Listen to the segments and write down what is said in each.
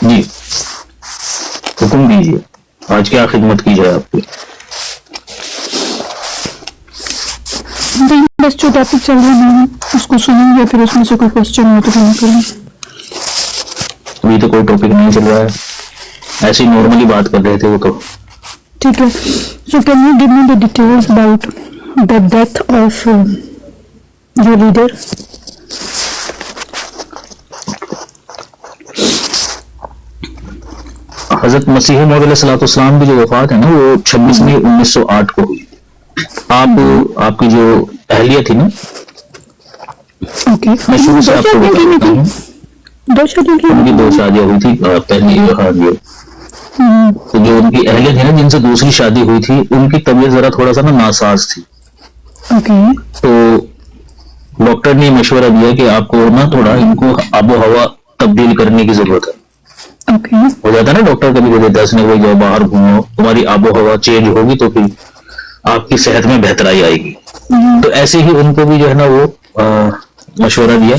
جی حکم دیجیے، آج کیا خدمت کی جائے آپ کی؟ بس جو ٹاپک چل رہا ہے اس کو سنیں گے، پھر اس میں سے کوئی کوشچن ہو تو ہم کریں گے. ابھی تو کوئی ٹاپک نہیں چل رہا ہے، ایسے ہی نارملی بات کر رہے تھے وہ تو. ٹھیک ہے. So can you give me the details about the death of your leader? حضرت مسیح موعود علیہ الصلوۃ والسلام کی جو وفات ہے نا وہ 26 مئی 1908 کو ہوئی. آپ کی جو اہلیہ تھی نا، اوکے. میں شروع سے آپ کو بتاتا ہوں، دو شادی کی؟ ان کی 2 شادیاں ہوئی تھی. پہلی تو جو ان کی اہلیہ تھی نا جن سے دوسری شادی ہوئی تھی، ان کی طبیعت ذرا تھوڑا سا نا ناساز تھی. اوکے. تو ڈاکٹر نے مشورہ دیا کہ آپ کو نا تھوڑا ان کو آب و ہوا تبدیل کرنے کی ضرورت ہے. اوکے. ہو جاتا ہے نا ڈاکٹر کبھی کبھی 10 نے کوئی جاؤ باہر گھومو، تمہاری آب و ہوا چینج ہوگی تو پھر آپ کی صحت میں بہترائی آئے گی. تو ایسے ہی ان کو بھی جو ہے نا وہ مشورہ دیا.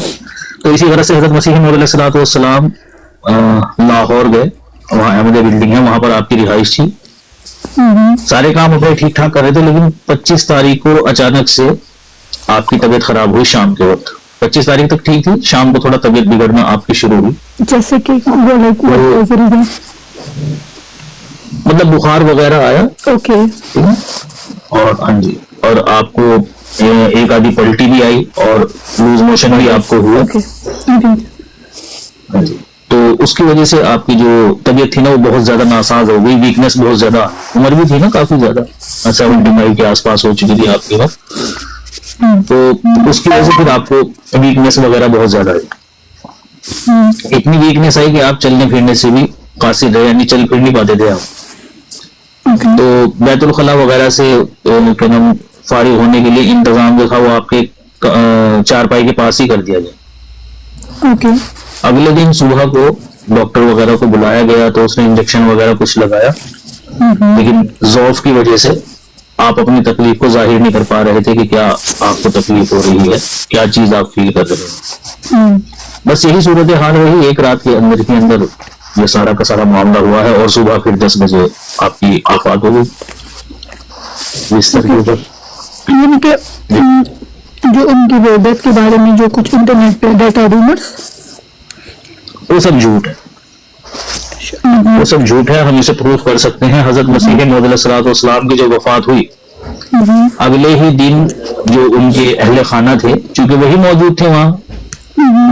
تو اسی طرح سے حضرت مسیح موعود علیہ الصلوۃ والسلام لاہور گئے، وہاں احمدیہ بلڈنگ ہے، وہاں پر آپ کی رہائش تھی. سارے کام اپنے ٹھیک ٹھاک کر رہے تھے، لیکن 25 تاریخ کو اچانک سے آپ کی طبیعت خراب ہوئی. شام کے وقت 25 تاریخ تک ٹھیک تھی، شام کو تھوڑا طبیعت بگڑنا آپ کی شروع ہوئی. جیسے کہ مطلب بخار وغیرہ آیا. اوکے. اور ہاں جی، اور آپ کو ایک آدھی پلٹی بھی آئی اور لوز موشن بھی آپ کو ہوا. ہاں جی. تو اس کی وجہ سے آپ کی جو طبیعت تھی نا وہ بہت زیادہ ناساز ہو گئی. ویکنیس بہت زیادہ، عمر بھی تھی نا کافی زیادہ، 75 کے آس پاس ہو چکی تھی آپ کی وقت. تو اس کی وجہ سے پھر آپ کو ویکنیس وغیرہ بہت زیادہ آئی. اتنی ویکنیس آئی کہ آپ چلنے پھرنے سے بھی قاصر رہے، یعنی چل پھر نہیں پاتے تھے آپ. تو بیت الخلاء وغیرہ سے فارغ ہونے کے لیے انتظام جو تھا وہ آپ کے چارپائی کے پاس ہی کر دیا گیا. اگلے دن صبح کو ڈاکٹر وغیرہ کو بلایا گیا تو اس نے انجیکشن وغیرہ کچھ لگایا، لیکن ضعف کی وجہ سے آپ اپنی تکلیف کو ظاہر نہیں کر پا رہے تھے کہ کیا آپ کو تکلیف ہو رہی ہے، کیا چیز آپ فیل کر رہے ہیں. بس یہی صورت حال رہی. ایک رات کے اندر یہ سارا کا سارا معاملہ ہوا ہے، اور صبح پھر 10 بجے آپ کی وفات ہو گئی بستر کے اوپر. یعنی کہ جو ان کی ڈیتھ کے بارے میں جو کچھ انٹرنیٹ پہ ڈیٹا رومرز، وہ سب جھوٹ ہے، وہ سب جھوٹ ہے. ہم اسے پروف کر سکتے ہیں. حضرت مسیح موعود علیہ الصلوۃ والسلام کی جو وفات ہوئی، اگلے ہی دن جو ان کے اہل خانہ تھے، چونکہ وہی موجود تھے وہاں،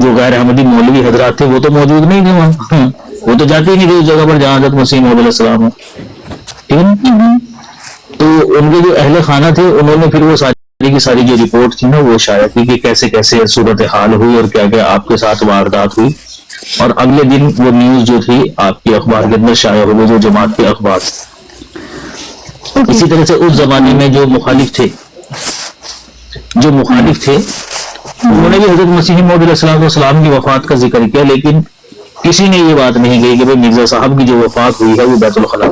جو غیر احمدی مولوی حضرات تھے وہ تو موجود نہیں تھے وہاں، وہ تو جاتے ہی نہیں تھے اس جگہ پر جہاں حضرت مسیح موعود علیہ السلام ہے. ٹھیک ہے. تو ان کے جو اہل خانہ تھے انہوں نے پھر وہ ساری کی ساری جو رپورٹ تھی نا وہ شائع کی کہ کیسے کیسے صورت حال ہوئی اور کیا کیا آپ کے ساتھ واردات ہوئی. اور اگلے دن وہ نیوز جو تھی آپ کی اخبار کے اندر شائع ہو گئی، جو جماعت کے اخبار. اسی طرح سے اس زمانے میں جو مخالف تھے انہوں نے بھی حضرت مسیح موعود علیہ السلام کی وفات کا ذکر کیا، لیکن کسی نے یہ بات نہیں کہی کہ بھائی مرزا صاحب کی جو وفات ہوئی ہے وہ بیت الخلاء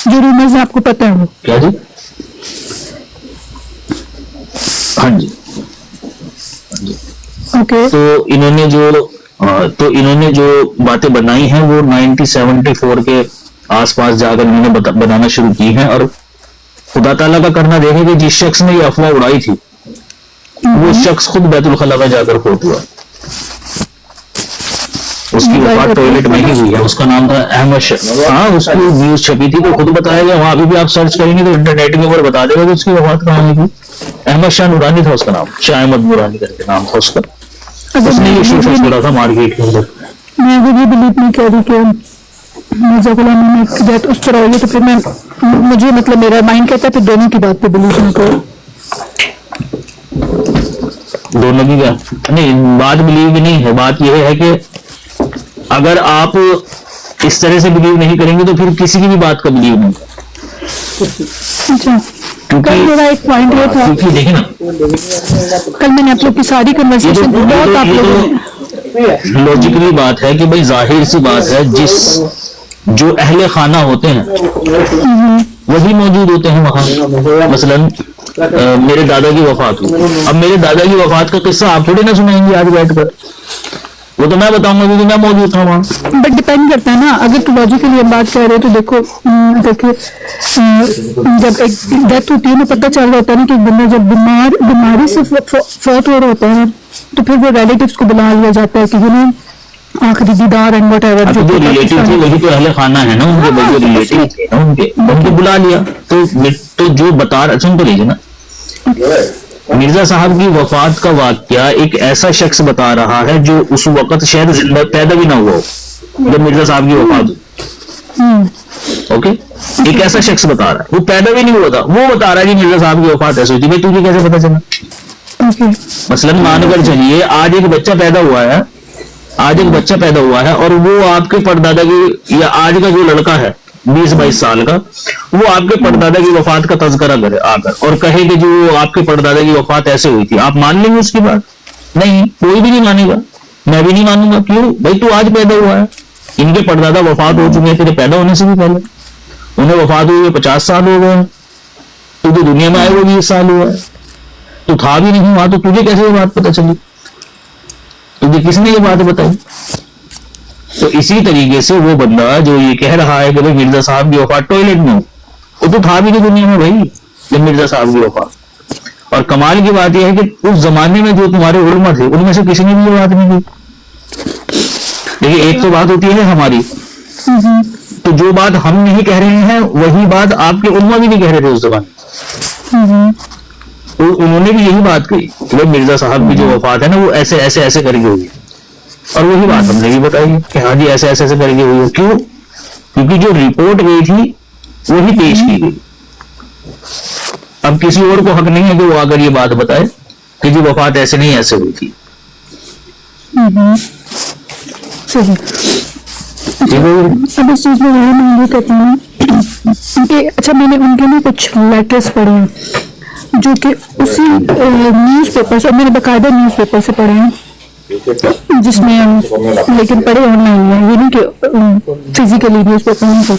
جو رومرز آپ کو پتہ ہے کیا جی. ہاں جی. تو انہوں نے جو باتیں بنائی ہیں وہ 1974 کے آس پاس جا کر انہوں نے بنانا شروع کی ہیں. اور خدا تعالیٰ کا کرنا دیکھیں کہ جس شخص نے یہ افواہ اڑائی تھی وہ شخص خود بیت الخلاء میں جا کر فوت ہوا. اس کی وفات ٹوائلٹ میں ہی ہوئی ہے. اس کا نام تھا احمد شاہ. ہاں اس کی نیوز چھپی تھی تو خود بتایا گیا. وہاں ابھی بھی آپ سرچ کریں گے تو انٹرنیٹ کے اوپر بتا دے گا کہ اس کی وفات کہاں ہوئی تھی. احمد شاہ نورانی تھا اس کا نام، شاہ احمد نورانی کر کے نام تھا اس کا. اس نے یہ شیشہ چھوڑا تھا مارکیٹ کے اندر. میں وہ یہ بلیو نہیں کر رہی کہ مرزا غلام احمد کی ڈیتھ اس طرح ہوئی، تو پھر مجھے مطلب میرا مائنڈ کہتا ہے پھر دونوں کی بات پہ بلیو نہ کرو. دونوں کی نہیں بات بلیو بھی نہیں ہے. بات یہ ہے کہ اگر آپ اس طرح سے بلیو نہیں کریں گے تو پھر کسی کی بھی بات کا بلیو نہیں. اچھا. کل میرا ایک پوائنٹ یہ تھا، دیکھیں نا کل میں نے آپ لوگ کی ساری کنورسیشن بہت آپ لوگوں لوجیکلی بات ہے کہ بھائی ظاہر سی بات ہے جو اہل خانہ ہوتے ہیں وہی موجود ہوتے ہیں وہاں. مثلاً میرے دادا کی وفات ہوئی. اب میرے دادا کی وفات کا قصہ آپ تھوڑی نہ سنائیں گے آج بیٹھ کر, وہ تو میں بتاؤں گا کیونکہ میں موجود تھا وہاں. بٹ ڈپینڈ کرتا ہے نا, اگر تو لاجیکلی ہم بات کر رہے ہیں تو دیکھو دیکھیے جب ایک ڈیتھ ہوتی ہے نا پتہ چل رہا ہوتا ہے نا کہ ایک بندہ جب بیماری سے فوت ہو رہا ہوتا ہے تو پھر وہ ریلیٹیوز کو بلا لیا جاتا ہے کہ آخری دیدار اینڈ واٹ ایور جو ریلیٹیو تھے وہی تو اہل خانہ ہے نا ان کے, جو ریلیٹیو تھے نا ان کے بلا لیا. تو جو بتا رہا, سن تو لیجیے نا, مرزا صاحب کی وفات کا واقعہ ایک ایسا شخص بتا رہا ہے جو اس وقت شاید زندہ پیدا بھی نہ ہوا ہو جب مرزا صاحب کی وفات ہوئی. اوکے, ایک ایسا شخص بتا رہا ہے, وہ پیدا بھی نہیں ہوا تھا, وہ بتا رہا ہے کہ مرزا صاحب کی وفات ایسے ہوئی تھی. بھائی تجھے کیسے پتا چلا؟ مثلاً مان کر چلیے آج ایک بچہ پیدا ہوا ہے اور وہ آپ کے پردادا کی, یا آج کا جو لڑکا ہے 20-22 سال کا, وہ آپ کے پردادا کی وفات کا تذکرہ کرے آ کر اور کہے کہ جو آپ کے پردادا کی وفات ایسے ہوئی تھی, آپ مان لیں گے اس کی بات؟ نہیں, کوئی بھی نہیں مانے گا, میں بھی نہیں مانوں گا. کیوں بھائی تو آج پیدا ہوا ہے, ان کے پردادا وفات ہو چکے ہیں تیرے پیدا ہونے سے بھی پہلے, انہیں وفات ہوئی 50 سال ہو گئے ہیں, تو دنیا میں آئے وہ 20 سال ہوا ہے, تو تھا بھی نہیں وہاں, تو تجھے کیسے یہ بات پتہ چلی؟ تجھے کس نے یہ بات بتائی؟ تو اسی طریقے سے وہ بندہ جو یہ کہہ رہا ہے کہ بھائی مرزا صاحب کی وفات ٹوائلٹ میں ہو, وہ تو تھا بھی نہیں دنیا میں بھائی جب مرزا صاحب کی وفات. اور کمال کی بات یہ ہے کہ اس زمانے میں جو تمہارے علماء تھے ان میں سے کسی نے بھی یہ بات نہیں کی. دیکھیے ایک تو بات ہوتی ہے ہماری, تو جو بات ہم نہیں کہہ رہے ہیں وہی بات آپ کے علماء بھی نہیں کہہ رہے تھے اس زمانے. انہوں نے بھی یہی بات کہی کہ مرزا صاحب کی جو وفات ہے نا وہ ایسے ایسے ایسے کر کے ہوئی ہے, اور وہی بات ہم نے بھی بتائی کہ ہاں جی ایسے ایسے ایسے کر کے ہوئی ہے. کیوں؟ کیونکہ جو رپورٹ گئی تھی وہی پیش کی گئی. اب کسی اور کو حق نہیں ہے کہ وہ آ کر یہ بات بتائے کہ جی وفات ایسے نہیں ایسے ہوئی تھی. اب اس چیز میں میں یہ کہتی ہوں کہ اچھا میں نے ان کے لیے کچھ لیٹرز پڑھے ہیں جو کہ اسی نیوز پیپر سے, میں نے باقاعدہ نیوز پیپر سے پڑھے ہیں جس میں لیکن پڑھے آن لائن ہیں, یہ نہیں کہ فزیکلی نیوز پیپر نہیں تھا,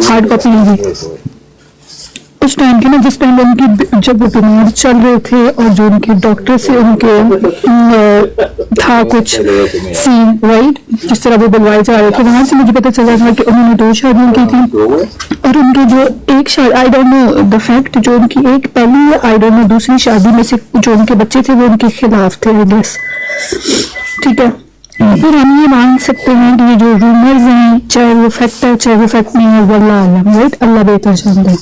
ہارڈ کاپی نہیں تھی. اس ٹائم کے نا جس ٹائم ان کی جب وہ بیمار چل رہے تھے اور جو ان کے ڈاکٹر سے ان کے تھا کچھ سین رائٹ جس طرح وہ بلوائے جا رہے تھے, وہاں سے مجھے پتہ چلا تھا کہ انہوں نے 2 شادیاں کی تھی اور ان کے جو ایک شادی I don't know the fact, جو ان کی ایک پہلی ہے آئی ڈونٹ نو دوسری شادی میں سے جو ان کے بچے تھے وہ ان کے خلاف تھے بس. ٹھیک ہے, پھر ہم یہ مان سکتے ہیں کہ یہ جو رومرز ہیں چاہے وہ فیکٹ ہے چاہے وہ فیکٹ نہیں ہے, واللہ عالم رائٹ, اللہ بہتر جانتا ہے.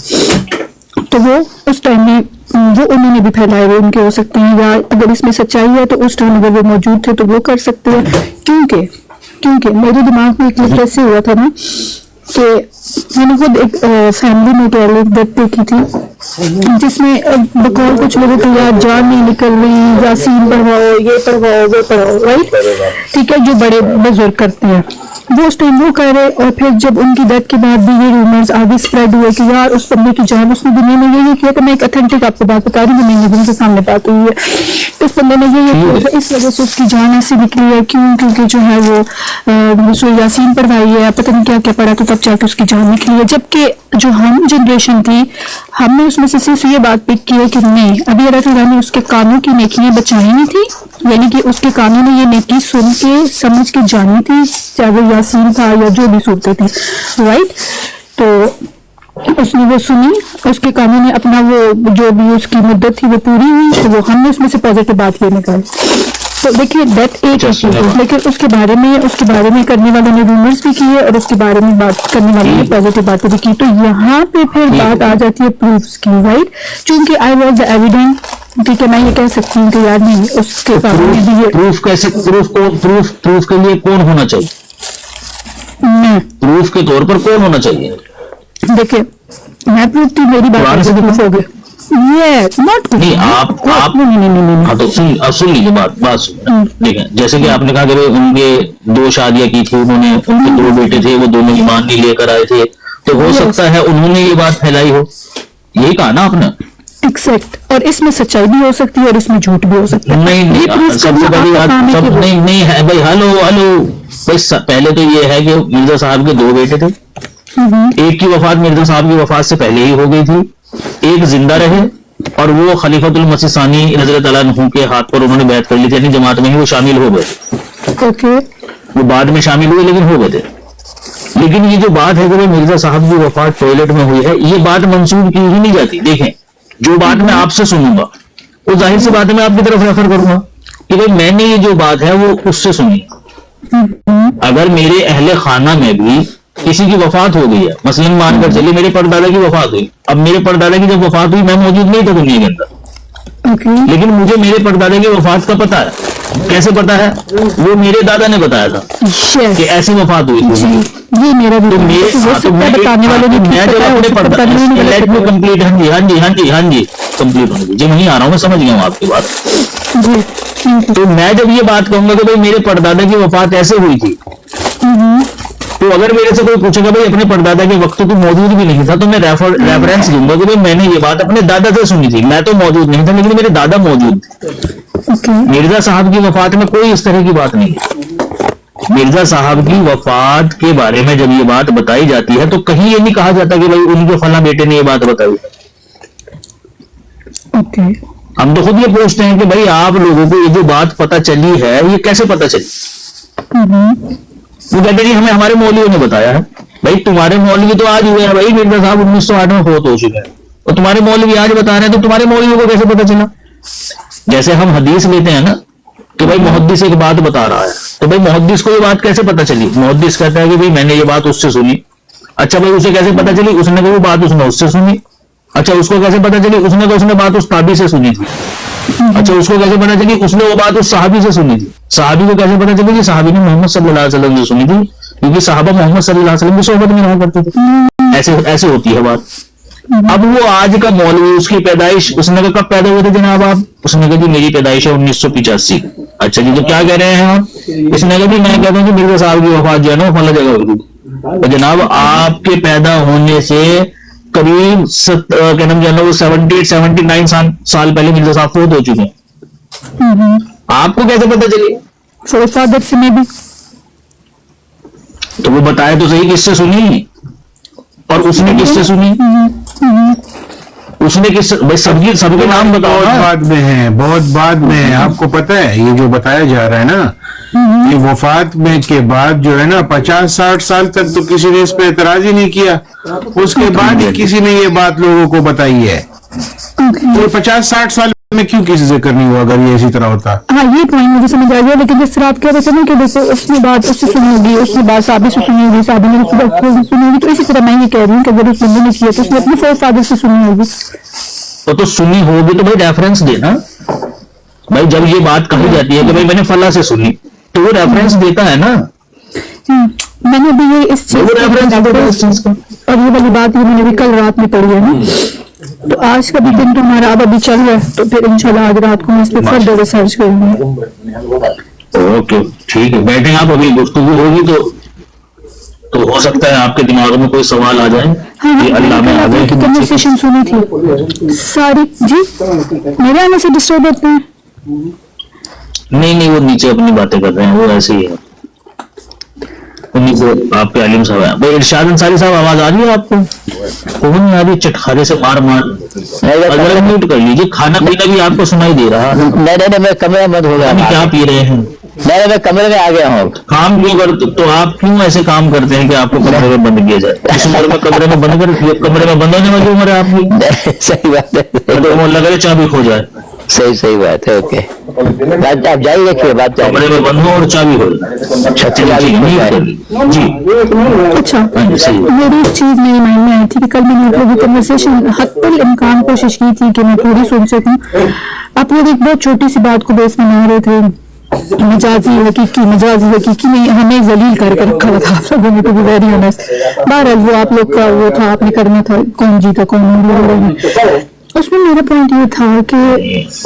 تو وہ اس ٹائم میں وہ انہوں نے بھی پھیلائے ہوئے ان کے ہو سکتے ہیں, یا اگر اس میں سچائی ہے تو اس ٹائم اگر وہ موجود تھے تو وہ کر سکتے ہیں. کیونکہ میرے دماغ میں ایک لفظ ایسے ہوا تھا نا کہ میں نے خود ایک فیملی میں ڈیتھ دیکھی تھی جس میں بقول کچھ لوگوں کی یاد جان نہیں نکل رہی, یاسین پڑھواؤ, یہ پڑھواؤ, وہ پڑھواؤ, رائٹ, ٹھیک ہے, جو بڑے بزرگ کرتے ہیں وہ اس ٹائم وہ کہہ رہے. اور پھر جب ان کی ڈیتھ کے بعد بھی یہ رومرز آگے اسپریڈ ہوئے کہ یار اس بندے کی جان اس نے دنیا میں یہ کیا, تو میں ایک اتھینٹک آپ کو بات بتا رہی ہوں, میرے سامنے بات ہوئی ہے, اس بندے نے یہ کیا, اس وجہ سے اس کی جان ایسی نکلی ہے. کیوں؟ کیونکہ جو ہے وہ سورہ یاسین پڑھوائی ہے, پتہ نہیں کیا کیا پڑھا, تو تب جا کے اس کی جان نکلی ہے. جبکہ جو ہم جنریشن تھی ہم نے اس میں سے صرف یہ بات پک کی ہے کہ نہیں, ابھی اللہ تعالیٰ نے اس کے کانوں کی نیکیاں بچائی نہیں تھی, یعنی کہ اس کے کانوں نے یہ نیکی سن کے سمجھ کے جانی تھی, چاہے وہ یاسین تھا یا جو بھی صورتیں تھی, رائٹ. تو اس نے وہ سنی, اس کے کانوں نے اپنا وہ جو بھی اس کی مدت تھی وہ پوری ہوئی, تو وہ ہم نے اس میں سے پازیٹیو بات یہ نکالی. تو دیکھیے ڈیتھ ایک چیز ہے, لیکن اس کے بارے میں کرنے والوں نے رومرز بھی کیے اور اس کے بارے میں بات کرنے والوں نے پازیٹیو باتیں بھی کی. تو یہاں پہ پھر بات آ جاتی ہے پروفس کی, رائٹ, چونکہ آئی واز دا ایویڈنٹ. ٹھیک ہے, میں یہ کہہ سکتی ہوں کہ یار نہیں, اس کے بارے میں بھی پروف کے لیے کون ہونا چاہیے, پروف کے طور پر کون ہونا چاہیے؟ دیکھیے میں پروف تھی, میری بات سے پروف ہو گیا. سن لیجیے بات ٹھیک ہے. جیسے کہ آپ نے کہا کہ ان کے 2 شادیاں کی تھی, انہوں نے ان کے 2 بیٹے تھے, وہ دونوں ایمان نہیں لے کر آئے تھے, تو ہو سکتا ہے انہوں نے یہ بات پھیلائی ہو, یہی کہا نا آپ نے. ایکزیکٹ, اور اس میں سچائی بھی ہو سکتی ہے اور اس میں جھوٹ بھی ہو سکتا ہے. نہیں, سب سے بڑی بات نہیں ہے بھائی. ہلو بھائی, پہلے تو یہ ہے کہ مرزا صاحب کے 2 بیٹے تھے, ایک کی وفات مرزا صاحب کی وفات سے پہلے ہی ہو گئی تھی, ایک زندہ رہے, اور وہ خلیفۃ المسیح ثانی رضی اللہ تعالیٰ عنہ کے ہاتھ پر انہوں نے بیعت کر لی تھی، یعنی جماعت میں ہی وہ شامل ہو گئے. اوکے. وہ بعد میں شامل ہوئے لیکن ہو گئے تھے. لیکن یہ جو بات ہے کہ مرزا صاحب کی وفات ٹوائلٹ میں ہوئی ہے، یہ بات منسوخ کی ہی نہیں جاتی. دیکھیں جو بات میں آپ سے سنوں گا وہ ظاہر سی بات ہے میں آپ کی طرف ریفر کروں گا کہ بھائی میں نے یہ جو بات ہے وہ اس سے سنی. اگر میرے اہل خانہ میں بھی کسی کی وفات ہو گئی ہے، مثلاً مان کر چلیے میرے پردادا کی وفات ہوئی، اب میرے پردادا کی جب وفات ہوئی میں موجود نہیں تھا دنیا کے اندر، لیکن مجھے میرے پردادا کی وفات کا پتا ہے. کیسے پتا ہے؟ وہ میرے دادا نے بتایا تھا کہ ایسی وفات ہوئی تھی. یہ میرا بھی بتانے والے کمپلیٹ. ہاں جی کمپلیٹ ہونے جی وہیں آ رہا ہوں، میں سمجھ گیا ہوں آپ کی بات. تو میں جب یہ بات کہوں گا کہ بھائی میرے پردادا کی وفات ایسے ہوئی تھی، تو اگر میرے سے کوئی پوچھے گا بھائی اپنے پردادا کے وقت تو موجود بھی نہیں تھا، تو میں ریفرنس دوں گا کہ بھائی میں نے یہ بات اپنے دادا سے سنی تھی. میں تو موجود نہیں تھا لیکن میرے دادا موجود تھے. مرزا صاحب کی وفات میں کوئی اس طرح کی بات نہیں ہے. مرزا صاحب کی وفات کے بارے میں جب یہ بات بتائی جاتی ہے تو کہیں یہ نہیں کہا جاتا کہ بھائی ان کے فلاں بیٹے نے یہ بات بتائی. ہم تو خود یہ پوچھتے ہیں کہ بھائی آپ لوگوں کو یہ جو بات پتہ چلی ہے یہ کیسے پتہ چلی؟ وہ کہتے ہیں ہمیں ہمارے مولویوں نے بتایا ہے. بھائی تمہارے مولوی تو آج ہوئے ہیں، بھائی مرزا صاحب 1908 میں فوت ہو چکے ہیں اور تمہارے مولوی آج بتا رہے ہیں، تو تمہارے مولویوں کو کیسے پتہ چلا؟ جیسے ہم حدیث لیتے ہیں نا کہ بھائی محدث ایک بات بتا رہا ہے، تو بھائی محدث کو یہ بات کیسے پتہ چلی؟ محدث کہتا ہے کہ بھائی میں نے یہ بات اس سے سنی. اچھا بھائی اسے کیسے پتہ چلی؟ اس نے کوئی بات اس نے اس سے سنی. اچھا اس کو کیسے پتہ چلی؟ اس نے بات اس تابعی سے سنی تھی. اچھا اس کو کیسے پتہ چلی؟ اس نے وہ بات اس صحابی سے سنی تھی. صحابی کو کیسے پتہ چلی کہ صحابی نے محمد صلی اللہ علیہ وسلم سے سنی تھی، کیونکہ صحابہ محمد صلی اللہ علیہ وسلم کی صحبت میں رہا کرتے تھے. ایسے ہوتی ہے بات. اب وہ آج کا مولوی اس کی پیدائش اس نے کب پیدا ہوئے تھے جناب آپ؟ اس نے کہا جی میری پیدائش ہے 1985. اچھا جی تو کیا کہہ رہے ہیں آپ؟ اس نے کہا جی میں کہتا ہوں کہ مرزا صاحب کی وفات جو ہے نا فلاں جگہ ہوئی تھی. تو جناب آپ کے پیدا ہونے سے قریب 79 سال پہلے مرزا صاحب فوت ہو چکے ہیں. آپ کو کیسے پتہ چلی؟ فادر سے میں بھی. تو وہ بتائے تو صحیح کس سے سنی اور اس نے کس سے سنی؟ اس نے کس بھائی سب کے نام بتاؤ. بہت بعد میں ہے، بہت بعد میں ہے. آپ کو پتہ ہے یہ جو بتایا جا رہا ہے نا، یہ وفات میں کے بعد جو ہے نا 50-60 سال تک تو کسی نے اس پہ اعتراض ہی نہیں کیا. اس کے بعد ہی کسی نے یہ بات لوگوں کو بتائی ہے. تو 50-60 سال میں کیوں کسی سے کرنی ہو اگر یہ اسی طرح ہوتا؟ ہاں یہ پوائنٹ مجھے سمجھ آ گیا. لیکن جس طرح آپ کہہ رہے تھے نا کہ دیکھو اس نے بات اس سے سنی ہوگی، اس نے بات صحابی سے سنی ہوگی، صحابی نے سنی ہوگی، تو اسی طرح میں یہ کہہ رہی ہوں کہ اگر اس بندے نے کیا تو اس نے اپنے فور فادر سے سنی ہوگی. تو سنی ہوگی تو بھائی ریفرنس دینا. بھائی جب یہ بات کہی جاتی ہے کہ بھائی میں نے فلاں سے سنی تو وہ ریفرنس دیتا ہے نا. میں نے ابھی یہ اس چیز اور یہ والی بات یہ میں نے بھی کل رات میں پڑھی ہے نا. تو آج کا بھی دن تو ہمارا اب ابھی چل رہا ہے، تو پھر انشاءاللہ آج رات کو میں اس پہ فردر ریسرچ کروں گی. اوکے ٹھیک ہے بیٹھیں آپ. ابھی گفتگو ہوگی تو ہو سکتا ہے آپ کے دماغ میں کوئی سوال آ جائے. اللہ میں آ گئے کنورسیشن سنی تھی ساری. جی میرے آنے سے ڈسٹرب ہوتے ہیں؟ نہیں وہ نیچے اپنی باتیں کر رہے ہیں، وہ ایسے ہی ہے. آپ کے عالم صاحب ہیں. ارشاد انصاری صاحب آواز آ رہی ہے آپ کو؟ کون نہیں آ رہی؟ چٹخارے سے مار میوٹ کر لیجیے. کھانا پینا بھی آپ کو سنائی دے رہا ہے. نہیں میں کمرے میں ہو گیا. کیا پی رہے ہیں؟ نہیں میں کمرے میں آ گیا ہوں. کام کیوں کرتے تو آپ کیوں ایسے کام کرتے ہیں کہ آپ کو کمرے میں بند کیا جائے؟ اس عمر میں کمرے میں بند کمرے میں بند ہونے والی عمر ہے آپ کی. صحیح بات ہے. لگ رہا چابی کھو جائے. صحیح بات ہے. اوکے بات آپ جاری رکھیے. بات کمرے میں بند ہو اور چابی ہو جی. اچھا میری ایک چیز میرے مائنڈ میں آئی تھی کہ کل میں نے آپ لوگوں کی کنورسیشن حد الامکان کوشش کی تھی کہ میں پوری سن سکوں. آپ لوگ ایک بہت چھوٹی سی بات کو بیس میں لا رہے تھے، مجازی حقیقی میں ہمیں ذلیل کر کے رکھا ہوا تھا آپ لوگوں نے. ٹو بی ویری آنیسٹ بہرحال وہ آپ لوگ کا وہ تھا، آپ نے کرنا تھا کون جیتا کون نہیں. اس میں میرا پوائنٹ یہ تھا کہ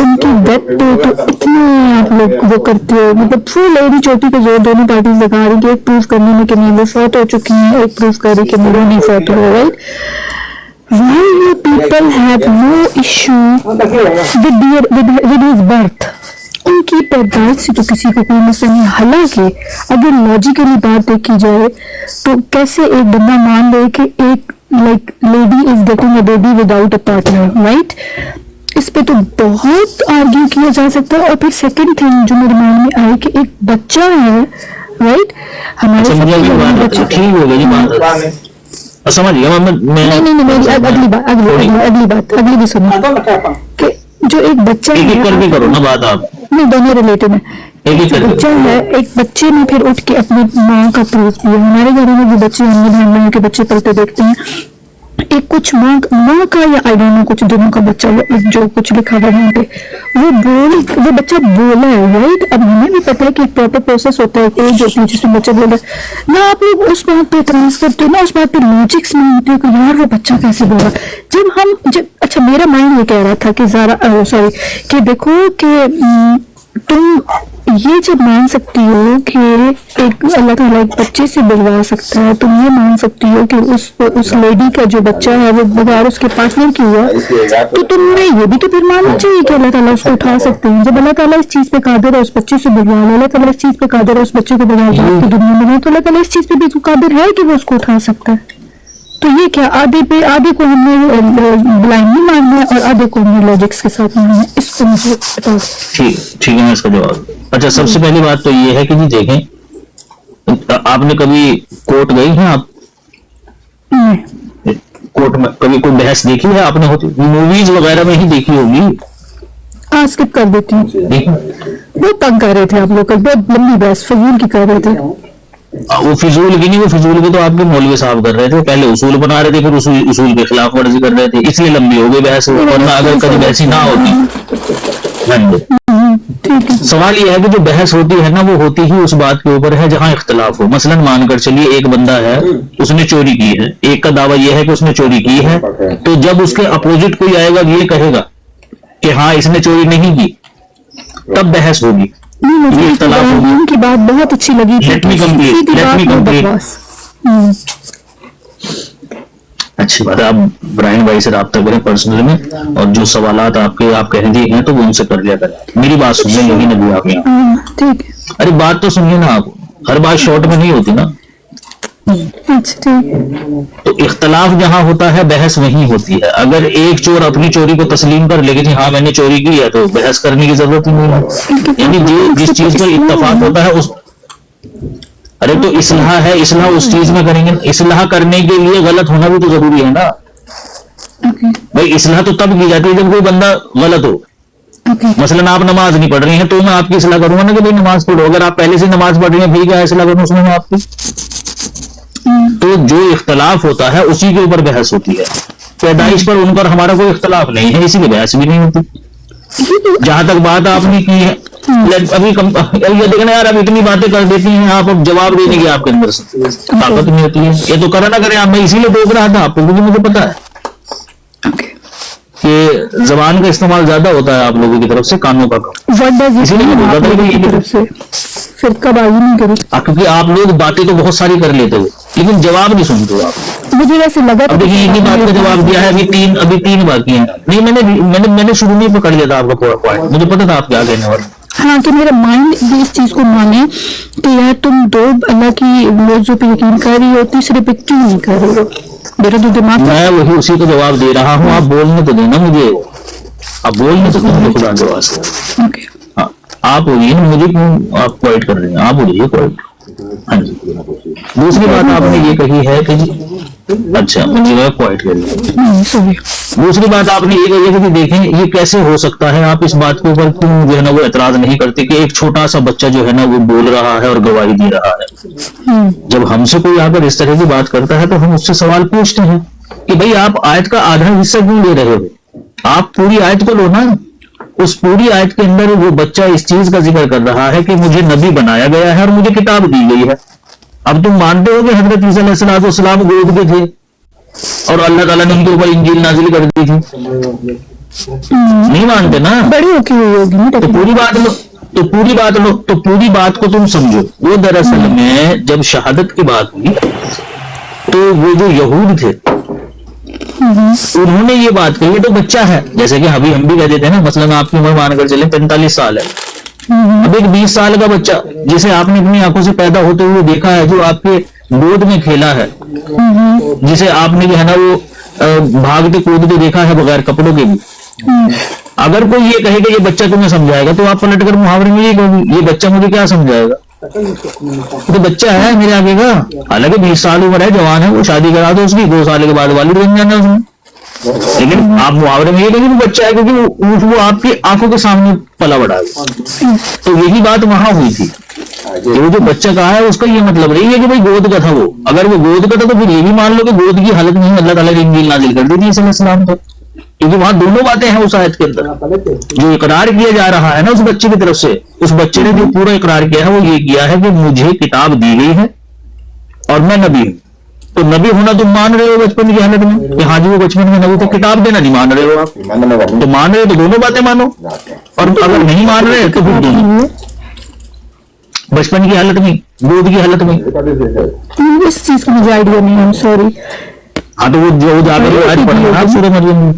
ان کی ڈیتھ پہ تو اتنے آپ لوگ وہ کرتے ہو، مطلب فل ایڈی چوٹی پہ زور دونوں پارٹیز لگا رہی کہ ایک پروف کرنے میں کہ نہیں وہ فوت ہو چکی ہیں، ایک پروف کر رہی کہ وہ نہیں فوت ہو. Right why you people have no issue with his birth. ان کی پیدائش سے تو کسی کو کوئی مسئلہ نہیں. حالانکہ اگر لاجیکلی بات دیکھی جائے تو کیسے ایک بندہ مان لے کہ ایک like lady is getting a baby without a partner, right? اس پہ تو بہت آرگیو کیا جا سکتا ہے. اور پھر سیکنڈ تھنگ جو میرے مائنڈ میں آئی کہ ایک بچہ ہے رائٹ ہمارے اچھا مجھے ابھی بات بچے. ٹھیک ہو گئی جی بات سمجھ گیا میں نہیں میری اگلی بھی سنو کہ جو ایک بچہ ایک ایک کر ہے کے کرو نا بات آپ نہیں دونوں ریلیٹڈ ہیں. ایک ایک کر کے بچہ ہے ایک بچے نے پھر اٹھ کے اپنی ماں کا پروف دیا. ہمارے گھروں میں بھی بچے ہم نے بہن کے بچے پڑھتے دیکھتے ہیں. ایک کچھ ماں کا یا آئی ڈونٹ نو کچھ دونوں کا بچہ جو کچھ لکھا ہوا وہاں پہ وہ بچہ بولا ہے رائٹ. اب ہمیں بھی پتا ہے کہ ایک پراپر پروسیس ہوتا ہے ایج ہوتی ہے جس میں بچہ بولا نہ. آپ لوگ اس بات پہ اعتراض کرتے ہو نا اس بات پہ لاجکس نہیں ہوتے کہ یار وہ بچہ کیسے بولا. جب اچھا میرا مائنڈ یہ کہہ رہا تھا کہ سوری کہ دیکھو کہ تم یہ جب مان سکتی ہو کہ ایک اللہ تعالیٰ ایک بچے سے بلوا سکتا ہے, تم یہ مان سکتی ہو کہ اس لیڈی کا جو بچہ ہے وہ بغیر اس کے پارٹنر کی ہوا, تو تم نے یہ بھی تو پھر ماننا چاہیے کہ اللہ تعالیٰ اس کو اٹھا سکتے ہیں. جب اللہ تعالیٰ اس چیز پہ قادر ہے اس بچے سے بلوا لو, اللہ تعالیٰ اس چیز پہ قادر ہے اس بچے کو بغیر باپ کی دنیا میں, تو اللہ تعالیٰ اس چیز پہ بھی قادر ہے کہ وہ اس کو اٹھا سکتا ہے. تو یہ کیا آدھے کو ہم نے بلائنڈلی ماننا ہے اور آدھے کو ہم نے لاجکس کے ساتھ ماننا ہے. اس کو مجھے بتاؤ. ٹھیک ہے میں اس کا جواب. اچھا سب سے پہلی بات تو یہ ہے کہ جی دیکھیں آپ نے کبھی کورٹ گئی ہیں آپ کورٹ میں کبھی کوئی بحث دیکھی ہے آپ نے؟ ہوتی موویز وغیرہ میں ہی دیکھی ہوگی. اسکپ کر دیتی ہوں. دیکھیں بہت تنگ کر رہے تھے آپ لوگ, بہت لمبی بحث فضول کی کر رہے تھے. وہ فضول کی نہیں, وہ فضول کی تو آپ کے مولوی صاحب کر رہے تھے. پہلے اصول بنا رہے تھے پھر اصول کے خلاف ورزی کر رہے تھے, اس لیے لمبی ہو گئی بحث. ورنہ اگر کبھی ایسی نہ ہوتی. سوال یہ ہے کہ جو بحث ہوتی ہے نا وہ ہوتی ہی اس بات کے اوپر ہے جہاں اختلاف ہو. مثلا مان کر چلیے ایک بندہ ہے اس نے چوری کی ہے, ایک کا دعویٰ یہ ہے کہ اس نے چوری کی ہے, تو جب اس کے اپوزٹ کوئی آئے گا یہ کہے گا کہ ہاں اس نے چوری نہیں کی, تب بحث ہوگی. یہ اختلاف ہوگی. ان کی بات بہت اچھی لگی تھی. Let me complete. سیدھی بات میں بکواس. اچھی بات ہے. آپ ابراہیم بھائی سے رابطہ کریں پرسنل میں, اور جو سوالات آپ کہہ دیے ہیں تو وہ ان سے کر لیا کریں. میری بات سنیے یہی نبی آپ یہاں. ٹھیک ہے. ارے بات تو سنیے نا آپ, ہر بات شارٹ میں نہیں ہوتی نا. اچھا ٹھیک ہے. تو اختلاف جہاں ہوتا ہے بحث وہیں ہوتی ہے. اگر ایک چور اپنی چوری کو تسلیم کر لے کہ جی ہاں میں نے چوری کی ہے تو بحث کرنے کی ضرورت ہی نہیں ہے. یعنی جس چیز پر اتفاق ہوتا ہے اس ارے تو اصلاح ہے, اصلاح اس چیز میں کریں گے. اصلاح کرنے کے لیے غلط ہونا بھی تو ضروری ہے نا بھائی. اصلاح تو تب کی جاتی ہے جب کوئی بندہ غلط ہو. مثلاً آپ نماز نہیں پڑھ رہی ہیں تو میں آپ کی اصلاح کروں گا نا کہ بھائی نماز پڑھو. اگر آپ پہلے سے نماز پڑھ رہی ہیں پھر کیا اصلاح کروں اس میں آپ کی. تو جو اختلاف ہوتا ہے اسی کے اوپر بحث ہوتی ہے. پیدائش پر ان پر ہمارا کوئی اختلاف نہیں ہے, اسی لیے بحث بھی نہیں ہوتی. جہاں تک بات آپ نے کی ہے ابھی یہ دیکھنا یار, اب اتنی باتیں کر دیتی ہیں آپ, اب جواب دینے کی آپ کے اندر طاقت نہیں ہوتی ہے. یہ تو کرا نہ کریں آپ, میں اسی لیے دیکھ رہا تھا آپ کو کیونکہ مجھے پتا ہے کہ زبان کا استعمال زیادہ ہوتا ہے آپ لوگوں کی طرف سے, کانوں کا کم. اسی لیے میں بول رہا تھا پھر کب آئی نہیں کری کیونکہ آپ لوگ باتیں تو بہت ساری کر لیتے ہو لیکن جواب نہیں سنتے ہو آپ. مجھے ویسے لگا اب دیکھیے ایک ہی بات کا جواب دیا ہے, ابھی تین باقی ہیں. نہیں میں نے شروع میں پکڑ لیا تھا آپ کا پورا پوائنٹ, مجھے پتا تھا آپ کیا کہنے والے. ہاں کہ میرا مائنڈ بھی اس چیز کو مانے کہ یار تم دو اللہ کی موضوع پہ یقین کر رہی ہو, تیسرے پہ کیوں نہیں کر رہی ہو. میرا جو دماغ میں وہی اسی کو جواب دے رہا ہوں. آپ بولنے تو دینا مجھے, آپ بولنے تو دیں خدا کے واسطے. ہاں آپ بولیے نا, مجھے کیوں آپ کوائٹ کر رہے ہیں, آپ بولیے کوائٹ. ہاں جی. دوسری بات آپ نے یہ کہی ہے کہ جی اچھا مجھے کوائٹ کریے. دوسری بات آپ نے یہ کہی ہے کہ دیکھیں یہ کیسے ہو سکتا ہے, آپ اس بات کے اوپر کیوں جو ہے نا وہ اعتراض نہیں کرتے کہ ایک چھوٹا سا بچہ جو ہے نا وہ بول رہا ہے اور گواہی دے رہا ہے. جب ہم سے کوئی اگر اس طرح کی بات کرتا ہے تو ہم اس سے سوال پوچھتے ہیں کہ بھائی آپ آیت کا آدھا حصہ کیوں لے رہے ہو, آپ پوری آیت کو لو نا. اس پوری آیت کے اندر وہ بچہ اس چیز کا ذکر کر رہا ہے کہ مجھے نبی بنایا گیا ہے اور مجھے کتاب دی گئی ہے. اب تم مانتے ہو کہ حضرت عیسیٰ علیہ السلام گود کے تھے اور اللہ تعالیٰ نے ان کے اوپر انجیل نازل کر دی تھی؟ نہیں مانتے نا. بڑی اوکی ہوئی ہوگی تو پوری بات لو, تو پوری بات کو تم سمجھو. وہ دراصل میں جب شہادت کی بات ہوئی تو وہ جو یہود تھے انہوں نے یہ بات کہی تو بچہ ہے, جیسے کہ ابھی ہم بھی کہہ دیتے ہیں نا. مثلاً آپ کی عمر مان کر چلیں 45 سال ہے, اب ایک 20 سال کا بچہ جسے آپ نے اپنی آنکھوں سے پیدا ہوتے ہوئے دیکھا ہے, جو آپ کے گود میں کھیلا ہے, جسے آپ نے جو ہے نا وہ بھاگتے کودتے دیکھا ہے بغیر کپڑوں کے بھی, اگر کوئی یہ کہے کہ یہ بچہ تمہیں سمجھائے گا تو آپ پلٹ کر محاورے میں یہ کہو گی یہ بچہ مجھے کیا سمجھائے گا, تو بچہ ہے میرے آگے کا, حالانکہ 20 سال عمر ہے, جوان ہے, وہ شادی کرا دو اس کی, 2 سال کے بعد والد بن جانا اس میں, لیکن آپ محاورے میں یہ کہیں وہ بچہ ہے کیونکہ وہ آپ کی آنکھوں کے سامنے پلا بڑھا گیا. تو یہی بات وہاں ہوئی تھی کہ وہ جو بچہ کہا ہے اس کا یہ مطلب نہیں ہے کہ بھائی گود کا تھا وہ, اگر وہ گود کا تھا تو پھر یہ بھی مان لو کہ گود کی حالت نہیں اللہ تعالیٰ نے انجیل نازل کر دی تھی عیسیٰ علیہ السلام پر, کیونکہ وہاں دونوں باتیں ہیں اس آیت کے اندر. جو اقرار کیا جا رہا ہے نا اس بچے کی طرف سے, اس بچے نے جو پورا اقرار کیا ہے وہ یہ کیا ہے کہ مجھے کتاب دی گئی ہے اور میں نبی ہوں. تو نبی ہونا تم مان رہے ہو بچپن کی حالت میں کہ ہاں جی وہ بچپن میں نبی تھے, کتاب دینا نہیں مان رہے ہو آپ, تو مان رہے ہو تو دونوں باتیں مانو, اور اگر نہیں مان رہے تو پھر دونوں بچپن کی حالت میں گود کی حالت میں. اس چیز کا مجھے آئیڈیا نہیں ہے, سوری. ہاں تو وہ جو جا کر پڑھنا سورہ مریم میں,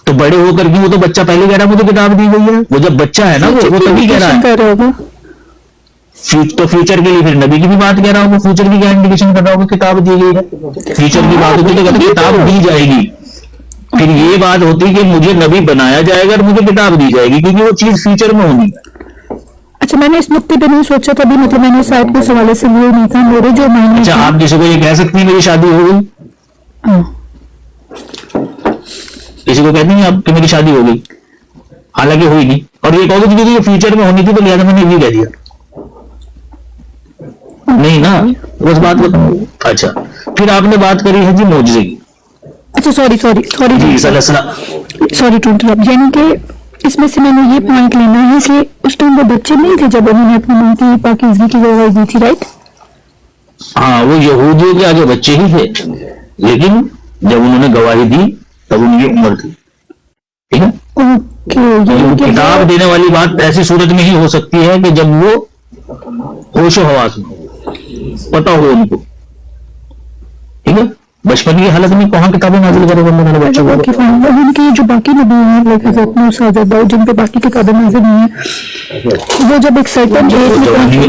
تو بڑے ہو کر کے وہ تو بچہ پہلے کہہ رہا ہے مجھے کتاب دی گئی ہے, وہ جب بچہ ہے نا وہ تبھی کہہ رہا ہے, تو فیوچر کے لیے پھر نبی کی بھی بات کہہ رہا ہوگا, فیوچر کی کیا انڈیکیشن کر رہا ہوگا کتاب دی گئی ہے, فیوچر کی بات ہوتی تو کتاب دی جائے گی, پھر یہ بات ہوتی کہ مجھے نبی بنایا جائے گا اور مجھے کتاب دی جائے گی, کیونکہ وہ چیز فیوچر میں ہونی ہے. اچھا میں نے اس نقطے پہ نہیں سوچا تھا, مطلب میں نے صاحب کے حوالے سے وہ نہیں تھا میرے جو میں نے. اچھا آپ کسی کو یہ کہہ سکتی ہیں میری شادی ہو گئی, کسی کو کہتی ہیں آپ کہ میری شادی ہو گئی حالانکہ ہوئی نہیں, اور یہ کہو گے کہ یہ فیوچر میں ہونی تھی تو لہٰذا میں نے یہ کہہ دیا, نہیں نا, بس بات بتاؤ. اچھا پھر آپ نے بات کری ہے جی معجزے کی. اچھا سوری ٹو انٹرپٹ, یعنی کہ اس میں سے میں نے یہ پوائنٹ لینا ہے کہ اس ٹائم وہ بچے نہیں تھے جب انہوں نے اپنی ماں کی پاکیزگی کی گواہی دی تھی, رائٹ؟ ہاں وہ یہودیوں کے آگے بچے ہی تھے, لیکن جب انہوں نے گواہی دی تب ان کی عمر تھی, ٹھیک ہے. کتاب دینے والی بات ایسی صورت میں ہی ہو سکتی ہے کہ جب وہ ہوش و حواس میں پتا ہو ان کو, ٹھیک ہے. بچپن کی حالت میں کہاں کتابیں نازل کرے گا بچوں کو, جو باقی نبی ہیں حضرت موسیٰ حضرت جن پہ باقی کتابیں نازل نہیں ہیں, وہ جب ایک سرٹن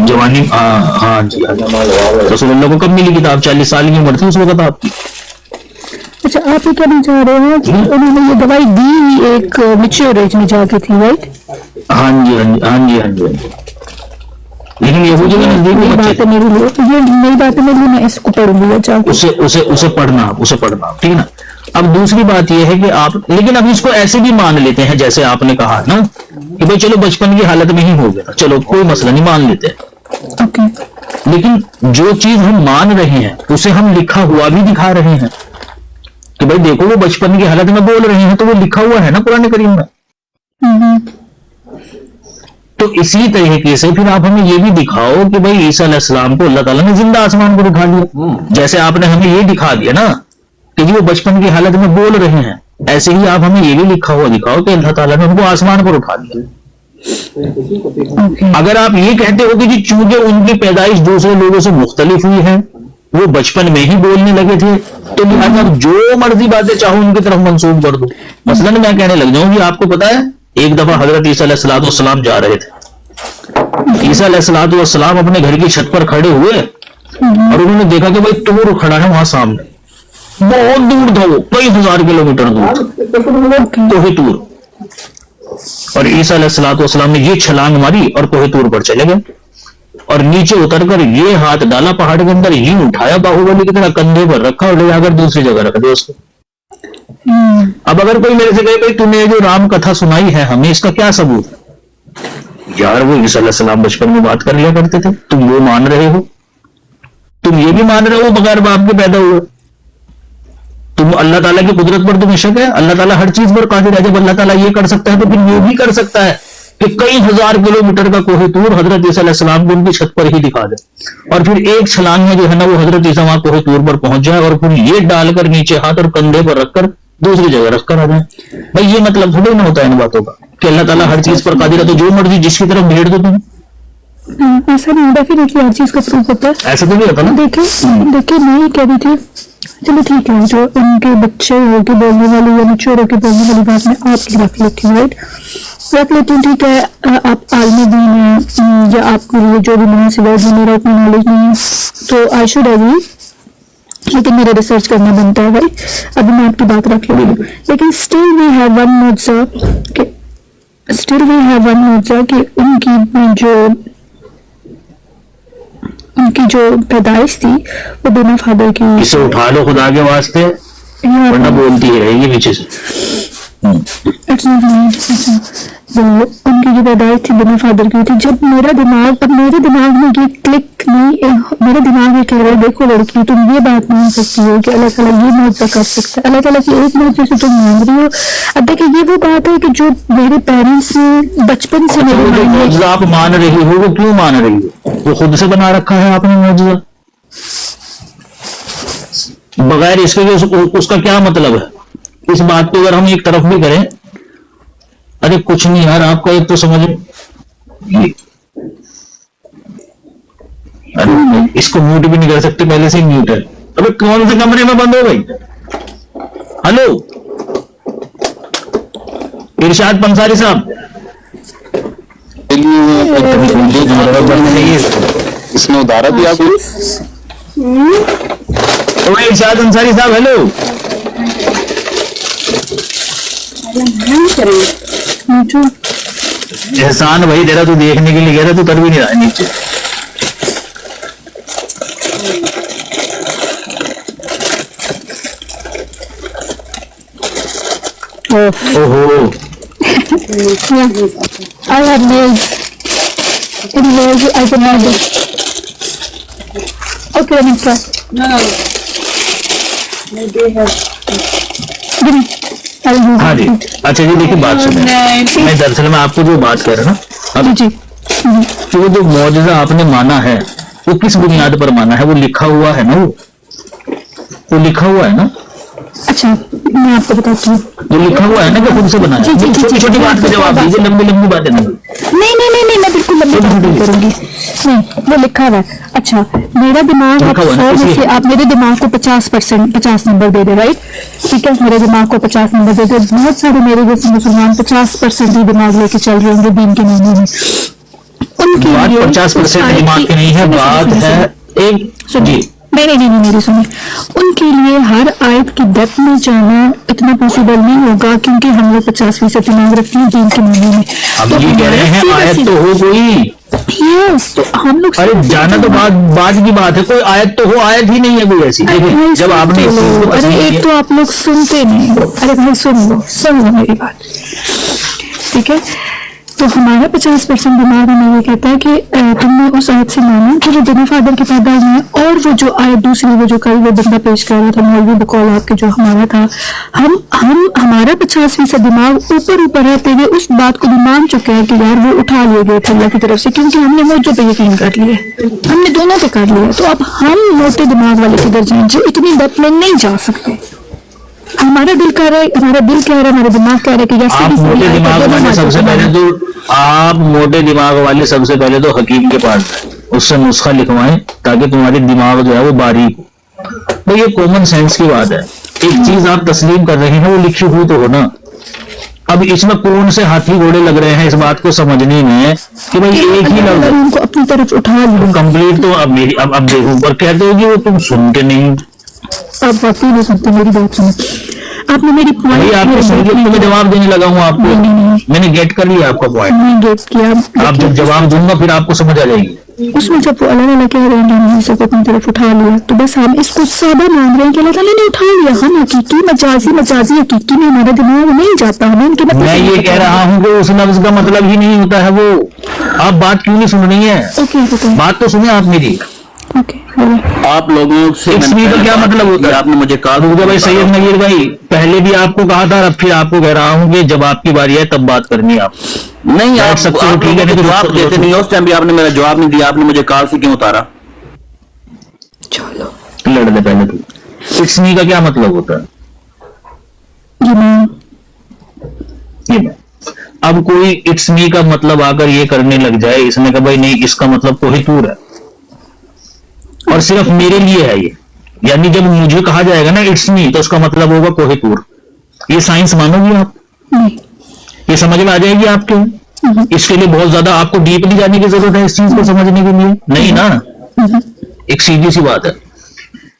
جوانی, ہاں جی رسول اللہ کو کب ملی کتاب, 40 سال کی عمر تھی اس وقت آپ کی. اچھا آپ یہ کہنا چاہ رہے ہیں کہ انہوں نے یہ دوائی دی ایک میچور ایج میں جا کے تھی, رائٹ؟ ہاں جی ہاں جی, لیکن یہودی کے نزدیک نئی بات ہے میرے لیے, میں اس کو پڑھوں گی, اسے پڑھنا, ٹھیک ہے نا. اب دوسری بات یہ ہے کہ آپ, لیکن اب اس کو ایسے بھی مان لیتے ہیں جیسے آپ نے کہا نا کہ بھائی چلو بچپن کی حالت میں ہی ہو گیا, چلو کوئی مسئلہ نہیں, مان لیتے ہیں. لیکن جو چیز ہم مان رہے ہیں اسے ہم لکھا ہوا بھی دکھا رہے ہیں کہ بھائی دیکھو وہ بچپن کی حالت میں بول رہے ہیں, تو وہ لکھا ہوا ہے نا قرآن کریم میں. تو اسی طریقے سے پھر آپ ہمیں یہ بھی دکھاؤ کہ بھائی عیسیٰ علیہ السلام کو اللہ تعالیٰ نے زندہ آسمان پر اٹھا لیا, جیسے آپ نے ہمیں یہ دکھا دیا نا کہ وہ بچپن کی حالت میں بول رہے ہیں, ایسے ہی آپ ہمیں یہ بھی لکھا ہوا دکھاؤ کہ اللہ تعالیٰ نے ان کو آسمان پر اٹھا دیا. اگر آپ یہ کہتے ہو کہ جی چونکہ ان کی پیدائش دوسرے لوگوں سے مختلف ہوئی ہے, وہ بچپن میں ہی بولنے لگے تھے, تو لہٰذا آپ جو مرضی باتیں چاہو ان کی طرف منسوخ کر دو. مثلاً میں کہنے لگ جاؤں کہ آپ کو پتا ہے ایک دفعہ حضرت عیسیٰ علیہ السلام جا رہے تھے, عیسیٰ علیہ السلام اپنے گھر کی چھت پر کھڑے ہوئے اور انہوں نے دیکھا کہ بھائی تور کھڑا ہے وہاں سامنے, بہت دور تھا, وہ کئی 1000 کلومیٹر دور کوہ طور, اور عیسیٰ علیہ السلام نے یہ چھلانگ ماری اور کوہ طور پر چلے گئے, اور نیچے اتر کر یہ ہاتھ ڈالا پہاڑ کے اندر, یہ اٹھایا باہوبلی کی طرح کندھے پر رکھا اور لے جا کر دوسری جگہ رکھ دیا اس کو. اب اگر کوئی میرے سے کہے بھائی تم نے جو رام کتھا سنائی ہے ہمیں اس کا کیا ثبوت ہے, یار وہ عیسیٰ علیہ السلام بچپن میں بات کر لیا کرتے تھے, تم وہ مان رہے ہو, تم یہ بھی مان رہے ہو بغیر باپ کے پیدا ہوئے, تم اللہ تعالیٰ کی قدرت پر تمہیں شک ہے, اللہ تعالیٰ ہر چیز پر قادر ہے, جب اللہ تعالیٰ یہ کر سکتا ہے تو پھر یہ بھی کر سکتا ہے کہ کئی 1000 کلومیٹر کا کوہ طور حضرت عیسیٰ علیہ السلام کو ان کی چھت پر ہی دکھا دے, اور پھر ایک چھلانگ میں جو ہے نا وہ حضرت عیسیٰ وہاں کوہ طور پر پہنچ جائے, اور پھر یہ ڈال کر نیچے ہاتھ اور کندھے پر رکھ کر دوسری جگہ رکھ کر آ جائیں. بھائی یہ مطلب تھوڑی نہ ہوتا ہے ان باتوں کا کہ اللہ تعالیٰ ہر چیز پر قادر ہے, تو جو مرضی جس کی طرف بھیڑ دو تم. ایسا نہیں ہوتا پھر ہر چیز کا پروف ہوتا ہے, ایسا تو نہیں ہوتا نا. دیکھیں میں یہ کہہ رہی تھی, چلو ٹھیک ہے, جو ان کے بچے ہو کے بولنے والی یا میچور ہو کے بولنے والی بات میں آپ کی رکھ لیتی ہوں, رائٹ, رکھ لیتی ہوں, ٹھیک ہے, آپ عالم دین ہیں یا آپ کے لیے جو بھی مناسب ہے, جو میرا اتنا نالج نہیں ہے, تو آئی شوڈ ایگری لیکن میرا ریسرچ کرنا بنتا ہے بھائی. ابھی میں آپ کی بات رکھ لوں گی. لیکن اسٹل وی ہیو ون موجزہ کہ ان کی جو پیدائش تھی وہ بنا فادر کی ہوئی. اسے اٹھا لو خدا کے واسطے ورنہ بولتی رہے گی پیچھے سے. تو ان کی جو پیدائش تھی بنا فادر کی ہوئی تھی. جب میرے دماغ میں یہ کلک نہیں, میرے دماغ میں کہہ رہا ہے دیکھو لڑکی تم یہ بات نہیں سکتی ہو کہ اللہ تعالیٰ یہ معجزہ کر سکتا ہے. اللہ تعالیٰ کی ایک معجزے سے تم مانگ رہی ہو. اب دیکھیں یہ وہ بات ہے کہ جو میرے پیرنٹس نے بچپن سے میرے جو مائنڈ میں معجزہ آپ مان رہی ہو وہ کیوں مان رہی ہو؟ وہ خود سے بنا رکھا ہے آپ نے معجزہ بغیر اس کے. اس کا کیا مطلب ہے؟ اس بات کو اگر ہم ایک طرف بھی کریں, ارے کچھ نہیں یار آپ کا ایک تو سمجھ, اس کو میوٹ بھی نہیں کر سکتے, پہلے سے ہی میوٹ ہے. ابھی کون سے کمرے میں بند ہو گئی؟ ہلو ارشاد پنساری صاحب, اس میں ادارہ دیا آپ کو. ارشاد انصاری صاحب ہیلو. احسان وہی دے رہا, تو دیکھنے کے لیے گیا تھا تو کر بھی نہیں رہا ہے نیچے. اوہو I have nails. In nails I can have it. Okay, let me try. No. They have. Give me. I will use ہاں جی. it. اچھا جی دیکھیے بات سنیں, میں دراصل میں آپ کو جو بات کہہ رہا نا اب جی کہ وہ جو معجزہ آپ نے مانا ہے وہ کس بنیاد پر مانا ہے؟ وہ لکھا ہوا ہے نا, وہ لکھا ہوا ہے نا. اچھا میں آپ کو بتاتی ہوں. وہ لکھا ہوا ہے نا کہ خود سے بنا ہے. چھوٹی چھوٹی بات کا جواب دیجیے, لمبی لمبی باتیں نہیں. نہیں میں بالکل لمبی بات نہیں کروں گی. نہیں وہ لکھا ہوا ہے. اچھا میرا دماغ آپ 100 میں سے آپ میرے دماغ کو 50% نمبر دے دیں, رائٹ؟ ٹھیک ہے, میرے دماغ کو 50 نمبر دے دیں. بہت سارے میرے جیسے مسلمان 50% ہی دماغ لے کے چل رہے ہوں گے دین کے معنی میں. ان کے لیے 50% دماغ کی نہیں ہے, بات ہے ایک جی نہیں میری سنیں. ان کے لیے ہر آیت کی ڈیپتھ میں جانا اتنا پاسبل نہیں ہوگا کیونکہ ہم لوگ 50% دماغ رکھتے ہیں دین کے معنی میں. اب یہ کہہ رہے ہیں آیت تو ہو کوئی. یس تو ہم لوگ ارے جانا تو بات کی بات ہے, کوئی آیت تو ہو, آیت ہی نہیں ہے کوئی ایسی. جب آپ نے ارے ایک تو آپ لوگ سنتے نہیں. ارے بھائی سن لو میری بات, ٹھیک ہے؟ تو ہمارا 50% دماغ ہمیں یہ کہتا ہے کہ تم نے اس آیت سے مانا کہ جو بنا فادر کی پیدائش ہے, اور وہ جو آیت دوسری وہ جو کل وہ بندہ پیش کر رہا تھا مولوی بقول آپ کے جو ہمارا تھا, ہمارا 50% دماغ اوپر رہتے ہوئے اس بات کو بھی مان چکے ہیں کہ یار وہ اٹھا لیے گئے تھے اللہ کی طرف سے, کیونکہ ہم نے موجوں پہ یقین کر لیا, ہم نے دونوں پہ کر لیا. تو اب ہم موٹے دماغ والے کدھر جائیں جو اتنی ڈیپتھ میں نہیں جا سکتے. ہمارا دل کہہ رہا ہے, ہمارا دل کہہ رہا ہے, ہمارا دماغ کہہ رہا ہے کہ آپ موٹے دماغ والے سب سے پہلے تو آپ موٹے دماغ والے سب سے پہلے تو حکیم کے پاس جائیں, اس سے نسخہ لکھوائیں تاکہ تمہاری دماغ جو ہے وہ باریک ہو. تو یہ کامن سینس کی بات ہے. ایک چیز آپ تسلیم کر رہے ہیں وہ لکھی ہوئی تو ہو نا. اب اس میں کون سے ہاتھی گھوڑے لگ رہے ہیں اس بات کو سمجھنے میں کہ بھائی ایک ہی لفظ ان کو اپنی طرف اٹھا لوں کمپلیٹ. تو اب میری اب دیکھو پر کہتے ہو کہ وہ تم سنتے نہیں. آپ واقعی نہیں سنتے میری بات سنیں. آپ نے میری بھائی آپ کو سن کے میں جواب دینے لگا ہوں آپ کو. میں نے گیٹ کر لیا آپ کا پوائنٹ. نہیں گیٹ کیا. آپ جب جواب دوں گا پھر آپ کو سمجھ آ جائے گی. اس میں جب وہ اللہ تعالیٰ کہہ رہے ہیں کہ ہم نے اسے اپنی طرف اٹھا لیا, تو بس ہم اس کو سادہ مان رہے ہیں کہ اللہ تعالیٰ نے اٹھا لیا. ہم حقیقی مجازی حقیقی میں ہمارا دماغ نہیں جاتا. ہمیں ان کے مطلب میں یہ کہہ رہا ہوں کہ اس لفظ کا مطلب ہی نہیں ہوتا ہے وہ. آپ بات کیوں نہیں سن رہی ہیں؟ بات تو سنیں آپ میری. آپ لوگوں سے کا کیا مطلب ہوتا ہے؟ آپ نے مجھے کہا بھائی سید نگیر بھائی پہلے بھی آپ کو کہا تھا, اب پھر آپ کو کہہ رہا ہوں کہ جب آپ کی باری ہے تب بات کرنی ہے. آپ نہیں آپ سب سے ٹھیک ہے, جواب دیتے نہیں. اس ٹائم بھی آپ نے میرا جواب نہیں دیا. آپ نے مجھے کار سے کیوں اتارا؟ چلو لڑ دے پہلے تو. اٹسنی کا کیا مطلب ہوتا ہے؟ اب کوئی اٹسنی کا مطلب آ کر یہ کرنے لگ جائے, اس نے کہا بھائی نہیں اس کا مطلب کوئی تور ہے اور صرف میرے لیے ہے یہ, یعنی جب مجھے کہا جائے گا نا اٹس می تو اس کا مطلب ہوگا کوہ تور. یہ سائنس مانو گی آپ؟ یہ سمجھ میں آ جائے گی آپ کے؟ اس کے لیے بہت زیادہ آپ کو ڈیپلی جانے کی ضرورت ہے اس چیز کو سمجھنے کے لیے؟ نہیں نا, ایک سیدھی سی بات ہے.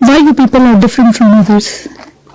why you people are different from others,